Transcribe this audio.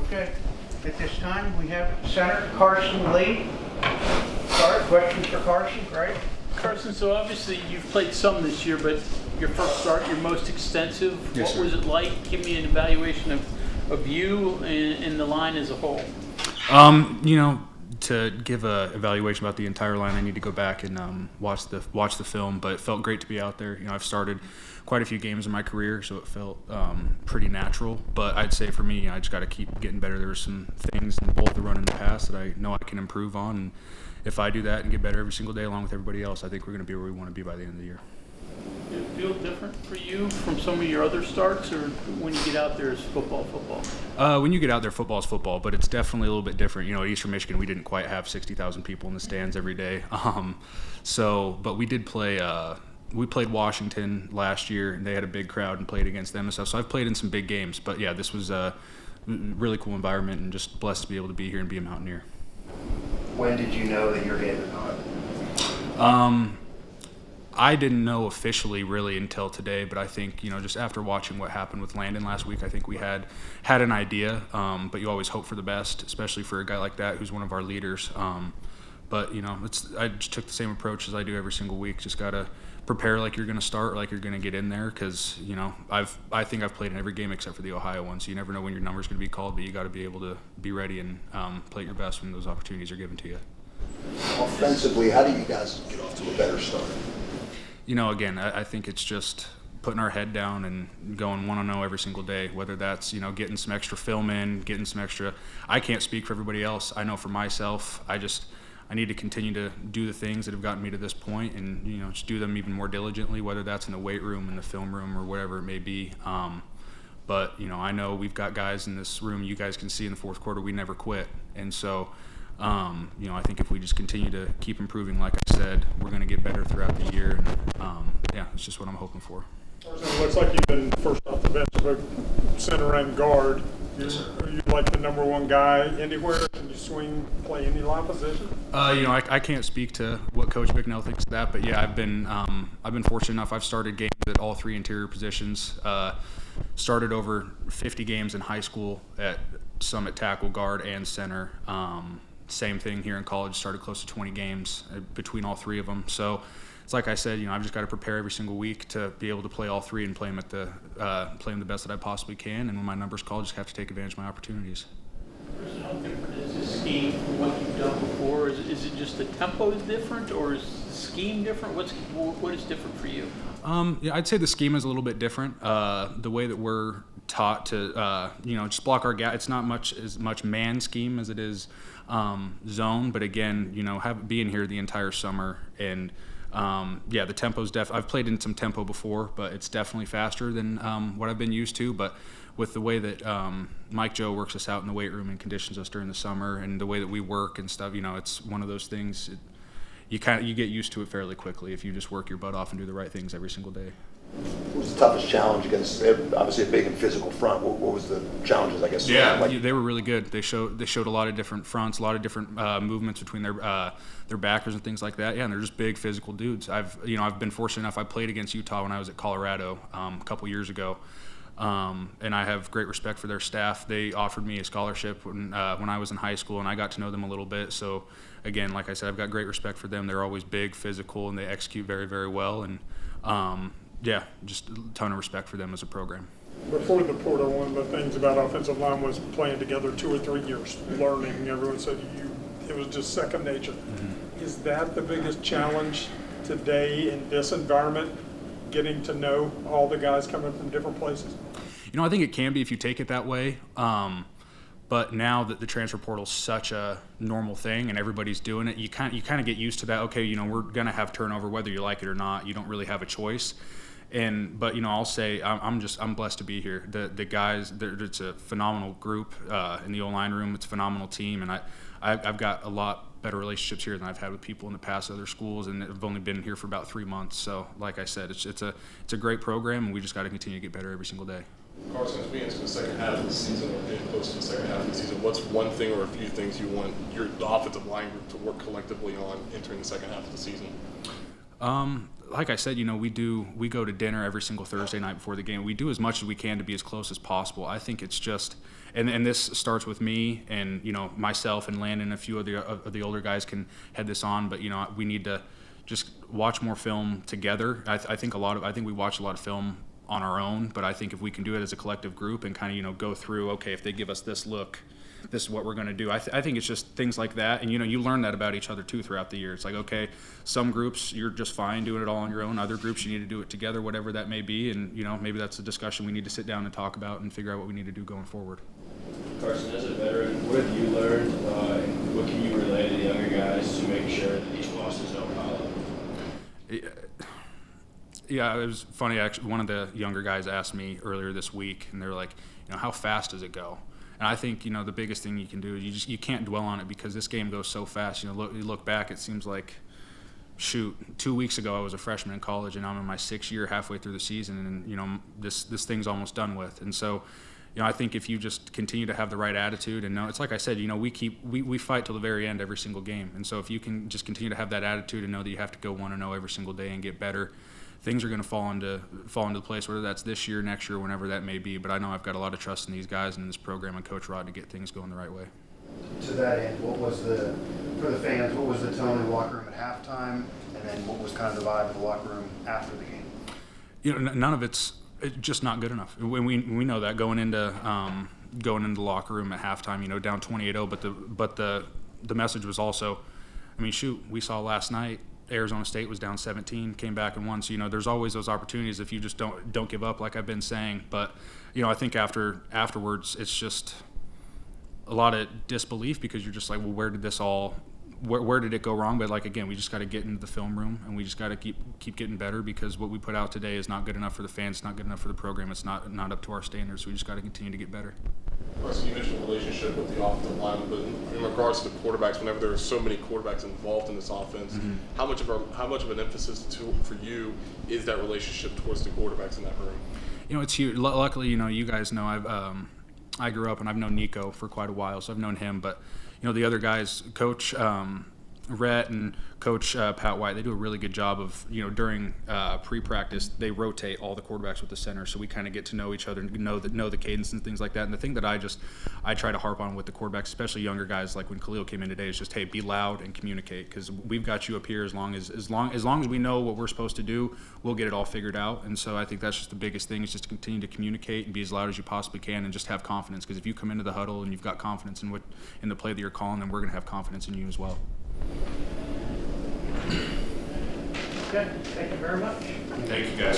Okay. At this time, we have center Carson Lee. Start. Questions for Carson, right? Carson, so obviously you've played some this year, but your first start, your most extensive. Yes, what sir. was it like? Give me an evaluation of you and the line as a whole. To give a evaluation about the entire line, I need to go back and watch the film. But it felt great to be out there. I've started quite a few games in my career, so it felt pretty natural. But I'd say for me, I just got to keep getting better. There were some things in both the run and the pass that I know I can improve on, and if I do that and get better every single day along with everybody else, I think we're going to be where we want to be by the end of the year. Did it feel different for you from some of your other starts, or when you get out there, is football? When you get out there, football is football, but it's definitely a little bit different. At Eastern Michigan, we didn't quite have 60,000 people in the stands every day. But we did play. We played Washington last year, and they had a big crowd and played against them and stuff. So I've played in some big games, but yeah, this was a really cool environment, and just blessed to be able to be here and be a Mountaineer. When did you know that your game was on? I didn't know officially really until today, but I think, just after watching what happened with Landon last week, I think we had an idea, but you always hope for the best, especially for a guy like that who's one of our leaders. But I just took the same approach as I do every single week. Just got to prepare like you're going to start, like you're going to get in there, because, I think I've played in every game except for the Ohio one, so you never know when your number's going to be called, but you got to be able to be ready and play your best when those opportunities are given to you. Offensively, how do you guys get off to a better start? Again, I think it's just putting our head down and going 1-0 every single day, whether that's, getting some extra film in, getting some extra. I can't speak for everybody else. I know for myself, I need to continue to do the things that have gotten me to this point and, just do them even more diligently, whether that's in the weight room, in the film room, or whatever it may be. But, I know we've got guys in this room, you guys can see in the fourth quarter, we never quit. And so, I think if we just continue to keep improving, like I said, we're going to get better throughout the year. And, it's just what I'm hoping for. It looks like you've been first off the bench, both center and guard. Are you like the number one guy anywhere? Can you swing, play any line position? I can't speak to what Coach Bicknell thinks of that, but yeah, I've been fortunate enough. I've started games at all three interior positions. Started over 50 games in high school at tackle, guard, and center. Same thing here in college. Started close to 20 games between all three of them. So it's like I said, I've just got to prepare every single week to be able to play all three and play them the best that I possibly can. And when my number's called, just have to take advantage of my opportunities. How different is this scheme from what you've done before? Is it just the tempo is different, or is the scheme different? What is different for you? I'd say the scheme is a little bit different. The way that we're taught to, just block our gap. It's not as much man scheme as it is zone. But again, being here the entire summer and the tempo's I've played in some tempo before, but it's definitely faster than what I've been used to. But with the way that Mike Joe works us out in the weight room and conditions us during the summer, and the way that we work and stuff, it's one of those things. You get used to it fairly quickly if you just work your butt off and do the right things every single day. What was the toughest challenge against, obviously a big and physical front? What was the challenges, I guess? They were really good. They showed a lot of different fronts, a lot of different movements between their backers and things like that. Yeah, and they're just big physical dudes. I've been fortunate enough. I played against Utah when I was at Colorado a couple years ago. And I have great respect for their staff. They offered me a scholarship when I was in high school, and I got to know them a little bit. So, again, like I said, I've got great respect for them. They're always big, physical, and they execute very, very well. And, just a ton of respect for them as a program. Before the portal, one of the things about offensive line was playing together 2 or 3 years, learning. Everyone said it was just second nature. Mm-hmm. Is that the biggest challenge today in this environment, getting to know all the guys coming from different places? I think it can be if you take it that way. But now that the transfer portal is such a normal thing and everybody's doing it, you kind of get used to that. Okay, we're gonna have turnover whether you like it or not. You don't really have a choice. But I'll say I'm blessed to be here. The guys, it's a phenomenal group in the O-line room. It's a phenomenal team, and I've got a lot better relationships here than I've had with people in the past at other schools, and I've only been here for about 3 months. So, like I said, it's a great program, and we just got to continue to get better every single day. Carson, as we enter the second half of the season, or getting close to the second half of the season, what's one thing or a few things you want the offensive line group to work collectively on entering the second half of the season? Like I said, we go to dinner every single Thursday night before the game. We do as much as we can to be as close as possible. I think it's just, and this starts with me and myself and Landon and a few of the older guys can head this on, but we need to just watch more film together. I think we watch a lot of film on our own, but I think if we can do it as a collective group and kind of go through, okay, if they give us this look, this is what we're going to do. I think it's just things like that, and you learn that about each other too throughout the year. It's like, okay, some groups you're just fine doing it all on your own. Other groups you need to do it together, whatever that may be, and maybe that's a discussion we need to sit down and talk about and figure out what we need to do going forward. Carson, as a veteran, what have you learned, and what can you relay to the younger guys to make sure that these losses don't pile up? Yeah, it was funny actually. One of the younger guys asked me earlier this week, and they were like, how fast does it go? And I think the biggest thing you can do is you can't dwell on it because this game goes so fast. You look back, it seems like, shoot, 2 weeks ago I was a freshman in college, and I'm in my 6th year, halfway through the season, and this thing's almost done with. And so, I think if you just continue to have the right attitude, and know, it's like I said, we fight till the very end every single game. And so if you can just continue to have that attitude and know that you have to go 1-0 every single day and get better, things are going to fall into place, whether that's this year, next year, whenever that may be. But I know I've got a lot of trust in these guys and in this program and Coach Rod to get things going the right way. To that end, for the fans, what was the tone in the locker room at halftime, and then what was kind of the vibe of the locker room after the game? None of it's just not good enough. We know that going into the locker room at halftime, down 28-0, but the message was also, we saw last night Arizona State was down 17, came back and won. So there's always those opportunities if you just don't give up, like I've been saying. But I think afterwards it's just a lot of disbelief because you're just like, well, where did it go wrong? But again, we just got to get into the film room and we just got to keep getting better because what we put out today is not good enough for the fans, it's not good enough for the program, it's not up to our standards. So we just got to continue to get better. Carson, you mentioned the relationship with the offensive lineman, but in regards to the quarterbacks, whenever there are so many quarterbacks involved in this offense, how much of an emphasis for you is that relationship towards the quarterbacks in that room? It's huge. Luckily, you guys know I grew up and I've known Nico for quite a while, so I've known him. But the other guys, Coach Rhett and Coach Pat White, they do a really good job of, during pre-practice, they rotate all the quarterbacks with the center, so we kind of get to know each other and know the cadence and things like that. And the thing that I try to harp on with the quarterbacks, especially younger guys, like when Khalil came in today, is just, hey, be loud and communicate, because we've got you up here as long as we know what we're supposed to do, we'll get it all figured out. And so I think that's just the biggest thing, is just to continue to communicate and be as loud as you possibly can and just have confidence, because if you come into the huddle and you've got confidence in the play that you're calling, then we're going to have confidence in you as well. Okay, thank you very much. Thank you, guys.